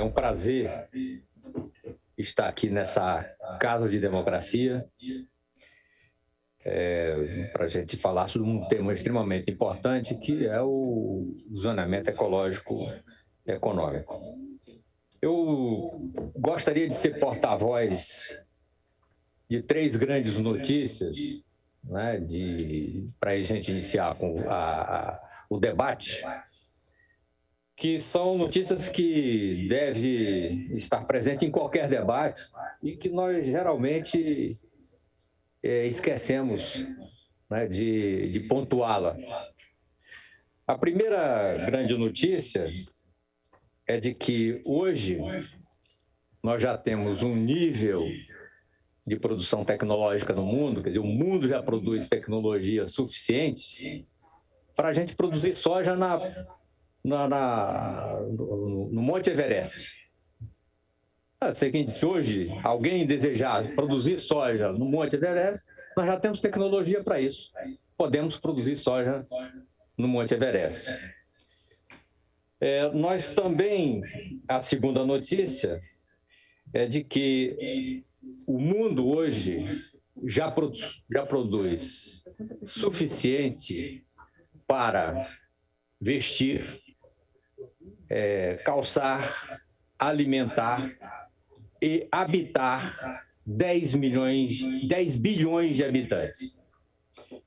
É um prazer estar aqui nessa Casa de Democracia para a gente falar sobre um tema extremamente importante, que é o zoneamento ecológico econômico. Eu gostaria de ser porta-voz de 3 grandes notícias, né, para a gente iniciar com o debate, que são notícias que devem estar presentes em qualquer debate e que nós geralmente esquecemos, né, de pontuá-la. A primeira grande notícia é de que hoje nós já temos um nível de produção tecnológica no mundo, quer dizer, o mundo já produz tecnologia suficiente para a gente produzir soja no Monte Everest. Seguinte, se hoje alguém desejar produzir soja no Monte Everest, nós já temos tecnologia para isso. Podemos produzir soja no Monte Everest. Nós também, a segunda notícia é de que o mundo hoje já produz suficiente para vestir, calçar, alimentar e habitar 10 bilhões de habitantes.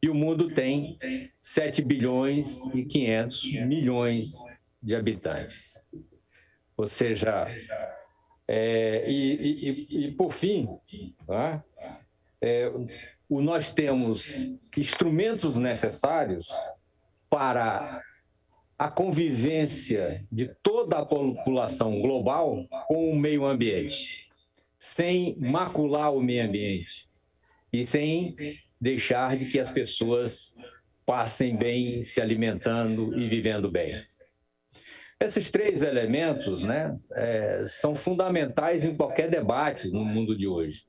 E o mundo tem 7 bilhões e 500 milhões de habitantes. Ou seja, por fim, tá? Nós temos instrumentos necessários para a convivência de toda a população global com o meio ambiente, sem macular o meio ambiente e sem deixar de que as pessoas passem bem, se alimentando e vivendo bem. Esses 3 elementos, né, são fundamentais em qualquer debate no mundo de hoje.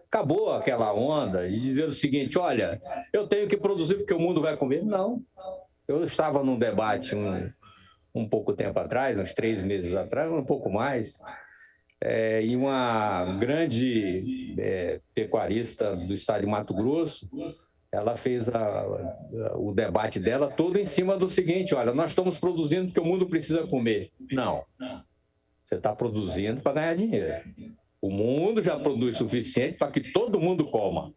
Acabou aquela onda de dizer o seguinte: olha, eu tenho que produzir porque o mundo vai comer. Não. Eu estava num debate um pouco tempo atrás, uns 3 meses atrás, um pouco mais, e uma grande pecuarista do estado de Mato Grosso, ela fez o debate dela todo em cima do seguinte: olha, nós estamos produzindo porque o mundo precisa comer. Não, você está produzindo para ganhar dinheiro. O mundo já produz suficiente para que todo mundo coma.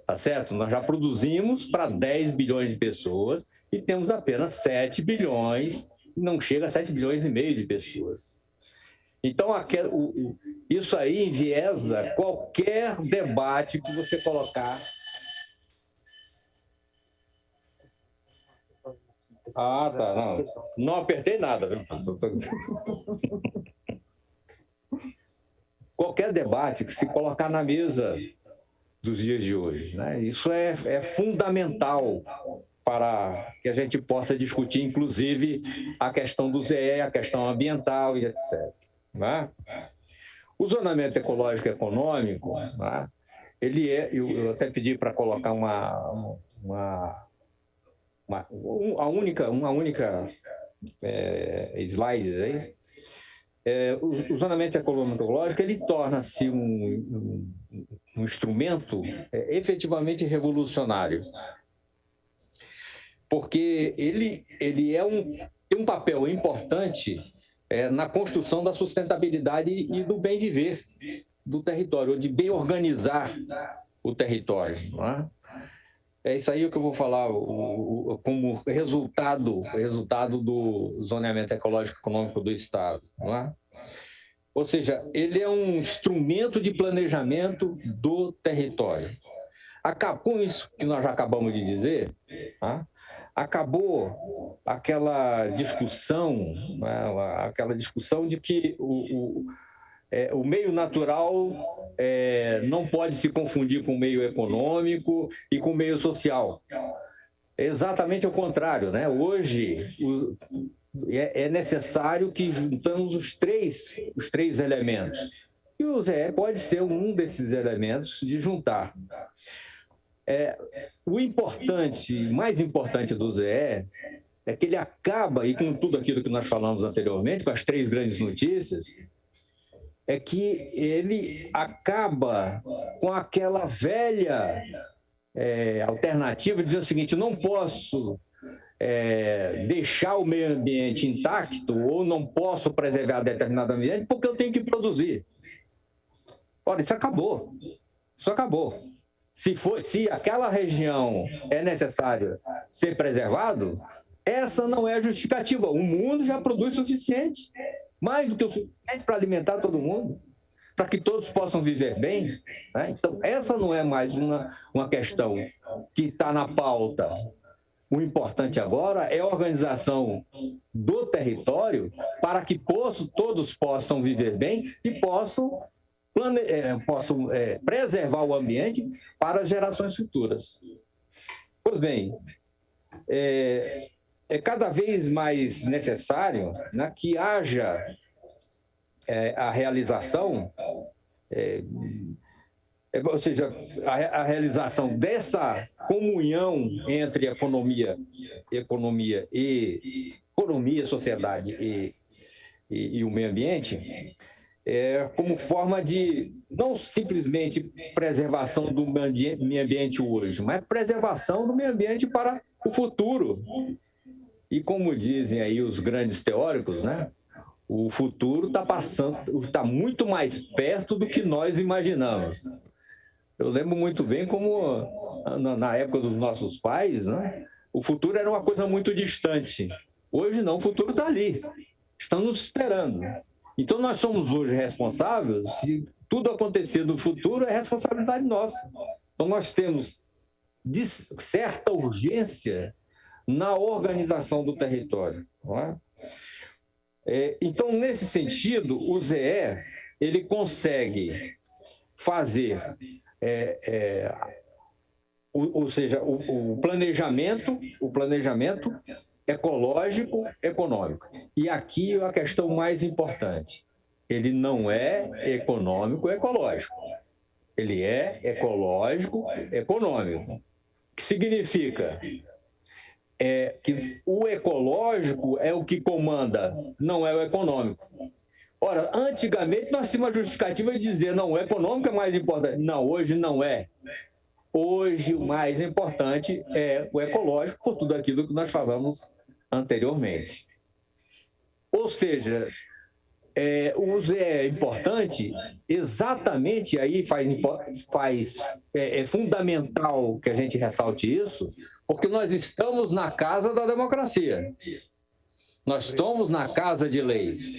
Tá certo? Nós já produzimos para 10 bilhões de pessoas e temos apenas 7 bilhões, não chega a 7 bilhões e meio de pessoas. Então, isso aí enviesa qualquer debate que você colocar. Ah, tá. Não apertei nada, viu, professor? Qualquer debate que se colocar na mesa dos dias de hoje, né? Isso é fundamental para que a gente possa discutir, inclusive, a questão do ZE, a questão ambiental e etc. Né? O zoneamento ecológico econômico, né? Eu até pedi para colocar uma única slide aí. O zoneamento econômico-ecológico, ele torna-se um instrumento efetivamente revolucionário, porque ele tem um papel importante na construção da sustentabilidade e do bem viver do território, ou de bem organizar o território. Não é? É isso aí que eu vou falar como resultado do zoneamento ecológico econômico do Estado. Não é? Ou seja, ele é um instrumento de planejamento do território. Com isso que nós já acabamos de dizer, tá? Acabou aquela discussão, né? Aquela discussão de que o meio natural não pode se confundir com o meio econômico e com o meio social. É exatamente o contrário, né? Hoje é necessário que juntamos os três elementos. E o ZE pode ser um desses elementos de juntar. O mais importante do ZE é que ele acaba, e com tudo aquilo que nós falamos anteriormente, com as 3 grandes notícias, é que ele acaba com aquela velha alternativa de dizer o seguinte: não posso deixar o meio ambiente intacto ou não posso preservar determinado ambiente porque eu tenho que produzir. Ora, isso acabou. Isso acabou. Se aquela região é necessário ser preservado, essa não é a justificativa. O mundo já produz o suficiente, mais do que o suficiente para alimentar todo mundo, para que todos possam viver bem. Né? Então, essa não é mais uma questão que está na pauta. O importante agora é a organização do território para que todos possam viver bem e possam preservar o ambiente para as gerações futuras. Pois bem, é cada vez mais necessário, né, que haja a realização, ou seja, a realização dessa comunhão entre economia, sociedade e o meio ambiente, como forma de não simplesmente preservação do meio ambiente hoje, mas preservação do meio ambiente para o futuro. E como dizem aí os grandes teóricos, né, o futuro está muito mais perto do que nós imaginamos. Eu lembro muito bem como, na época dos nossos pais, né, o futuro era uma coisa muito distante. Hoje não, o futuro está ali, estão nos esperando. Então, nós somos hoje responsáveis, se tudo acontecer no futuro, é responsabilidade nossa. Então, nós temos certa urgência na organização do território. Não é? Então, nesse sentido, o ZE ele consegue fazer, ou seja, o planejamento ecológico, econômico. E aqui a questão mais importante: ele não é econômico, ecológico. Ele é ecológico, econômico. O que significa? Que o ecológico é o que comanda, não é o econômico. Ora, antigamente nós tínhamos uma justificativa de dizer não, o econômico é mais importante. Não, hoje não é. Hoje o mais importante é o ecológico, por tudo aquilo que nós falamos anteriormente. Ou seja, o uso é importante exatamente, aí é fundamental que a gente ressalte isso, porque nós estamos na casa da democracia. Nós estamos na casa de leis.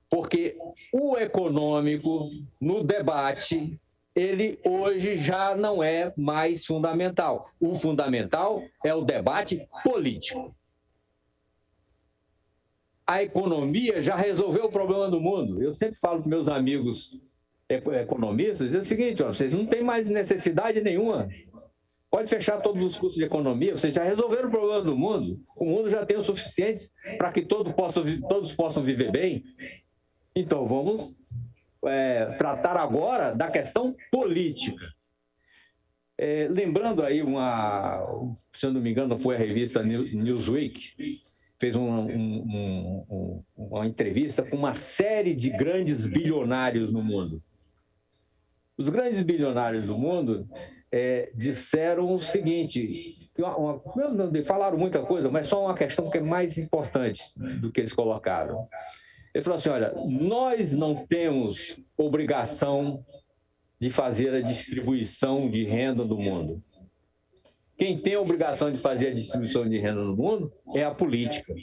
Porque o econômico, no debate, ele hoje já não é mais fundamental. O fundamental é o debate político. A economia já resolveu o problema do mundo. Eu sempre falo para meus amigos economistas, é o seguinte: vocês não têm mais necessidade nenhuma. Pode fechar todos os cursos de economia, vocês já resolveram o problema do mundo. O mundo já tem o suficiente para que todos possam viver bem. Então, vamos tratar agora da questão política. Lembrando aí, se eu não me engano, foi a revista Newsweek, fez uma entrevista com uma série de grandes bilionários no mundo. Os grandes bilionários do mundo disseram o seguinte, falaram muita coisa, mas só uma questão que é mais importante do que eles colocaram. Ele falou assim: olha, nós não temos obrigação de fazer a distribuição de renda do mundo. Quem tem a obrigação de fazer a distribuição de renda no mundo é a política.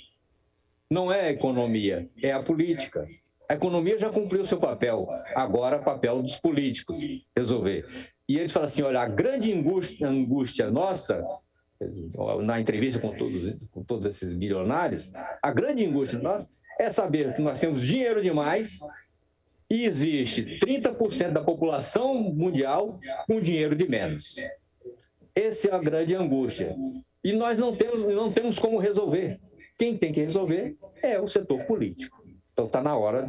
Não é a economia, é a política. A economia já cumpriu o seu papel, agora é o papel dos políticos resolver. E eles falam assim: olha, a grande angústia nossa, na entrevista com todos esses bilionários, a grande angústia nossa é saber que nós temos dinheiro demais e existe 30% da população mundial com dinheiro de menos. Essa é a grande angústia. E nós não temos como resolver. Quem tem que resolver é o setor político. Então está na hora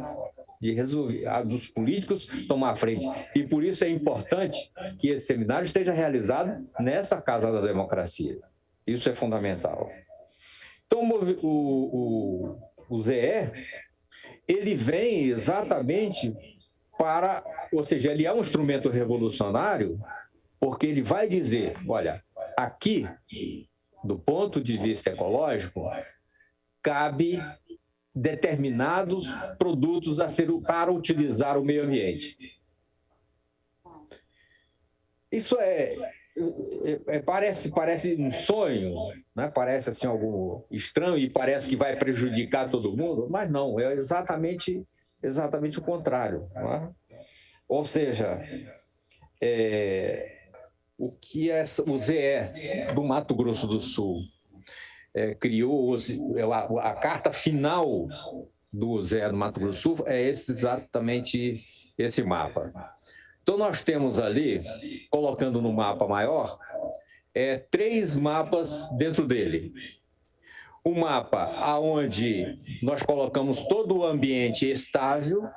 de resolver, dos políticos tomar a frente. E por isso é importante que esse seminário esteja realizado nessa Casa da Democracia. Isso é fundamental. Então, o ZE, ele vem exatamente ou seja, ele é um instrumento revolucionário porque ele vai dizer, olha, aqui, do ponto de vista ecológico, cabe determinados produtos para utilizar o meio ambiente. Isso parece um sonho, né? Parece assim algo estranho e parece que vai prejudicar todo mundo, mas não, é exatamente o contrário. Não é? Ou seja, o que o ZE do Mato Grosso do Sul criou, a carta final do ZE do Mato Grosso do Sul é exatamente esse mapa. Então, nós temos ali, colocando no mapa maior, 3 mapas dentro dele. Um mapa onde nós colocamos todo o ambiente estável,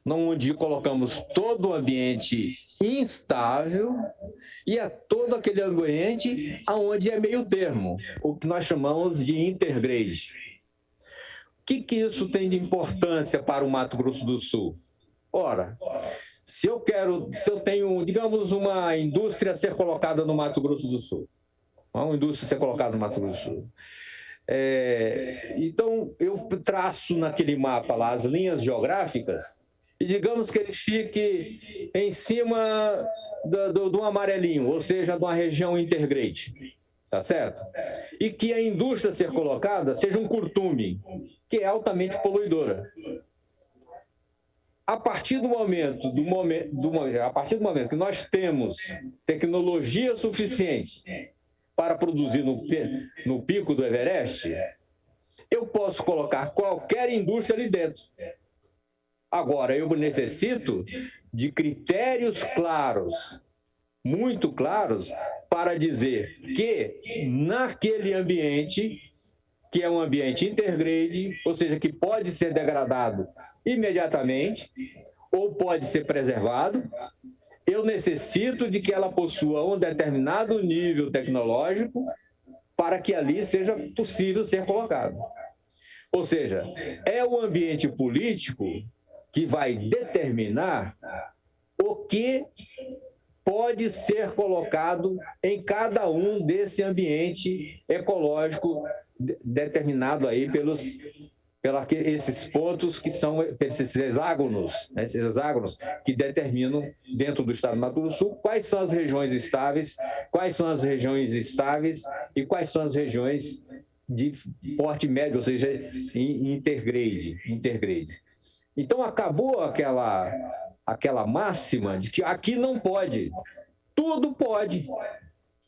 onde colocamos todo o ambiente instável e todo aquele ambiente onde é meio termo, o que nós chamamos de intergrade. O que isso tem de importância para o Mato Grosso do Sul? Ora, se eu tenho, digamos, uma indústria a ser colocada no Mato Grosso do Sul, uma indústria a ser colocada no Mato Grosso do Sul, então eu traço naquele mapa lá as linhas geográficas e digamos que ele fique em cima do amarelinho, ou seja, de uma região intergrade, tá certo? E que a indústria a ser colocada seja um curtume, que é altamente poluidora. A partir do momento que nós temos tecnologia suficiente para produzir no pico do Everest, eu posso colocar qualquer indústria ali dentro. Agora, eu necessito de critérios claros, muito claros, para dizer que naquele ambiente, que é um ambiente intergrade, ou seja, que pode ser degradado imediatamente, ou pode ser preservado, eu necessito de que ela possua um determinado nível tecnológico para que ali seja possível ser colocado. Ou seja, é o ambiente político que vai determinar o que pode ser colocado em cada um desse ambiente ecológico determinado aí pelos esses pontos que são esses hexágonos, né? Esses hexágonos que determinam dentro do estado do Mato Grosso do Sul quais são as regiões estáveis, quais são as regiões estáveis e quais são as regiões de porte médio, ou seja, intergrade. Então acabou aquela máxima de que aqui não pode, tudo pode,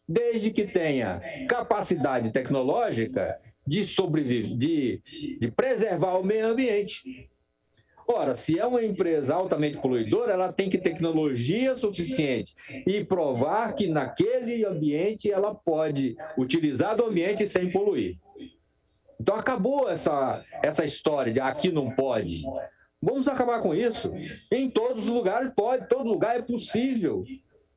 desde que tenha capacidade tecnológica de sobreviver, de preservar o meio ambiente. Ora, se é uma empresa altamente poluidora, ela tem que ter tecnologia suficiente e provar que naquele ambiente ela pode utilizar do ambiente sem poluir. Então acabou essa história de aqui não pode. Vamos acabar com isso. Em todos os lugares pode, todo lugar é possível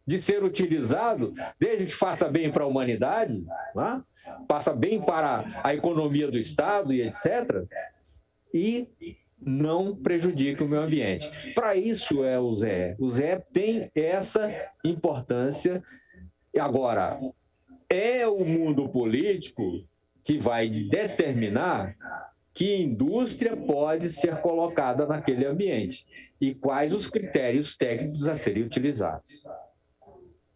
de ser utilizado, desde que faça bem para a humanidade, né? Faça bem para a economia do Estado e etc., e não prejudique o meio ambiente. Para isso é o ZE. O ZE tem essa importância. E agora, é o mundo político que vai determinar que indústria pode ser colocada naquele ambiente e quais os critérios técnicos a serem utilizados.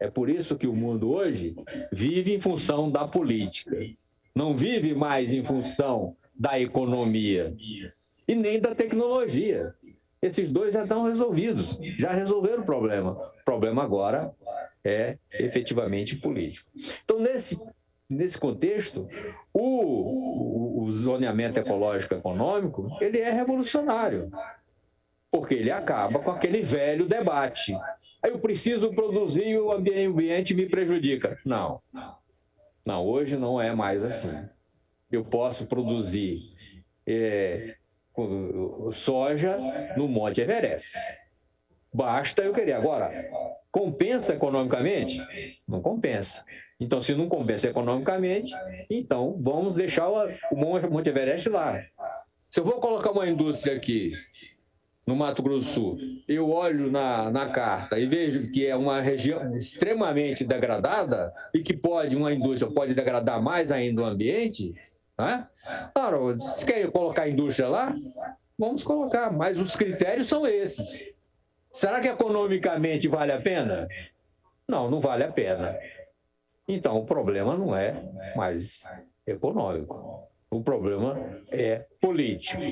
É por isso que o mundo hoje vive em função da política, não vive mais em função da economia e nem da tecnologia. Esses dois já estão resolvidos, já resolveram o problema. O problema agora é efetivamente político. Então, nesse contexto, o zoneamento ecológico econômico, ele é revolucionário, porque ele acaba com aquele velho debate. Aí eu preciso produzir e o ambiente me prejudica. Não, hoje não é mais assim. Eu posso produzir soja no Monte Everest. Basta eu querer. Agora, compensa economicamente? Não compensa. Então, se não compensa economicamente, então vamos deixar o Monte Everest lá. Se eu vou colocar uma indústria aqui no Mato Grosso do Sul, eu olho na carta e vejo que é uma região extremamente degradada e que uma indústria pode degradar mais ainda o ambiente, né? Claro, se quer colocar a indústria lá, vamos colocar, mas os critérios são esses. Será que economicamente vale a pena? Não, não vale a pena. Então, o problema não é mais econômico, o problema é político.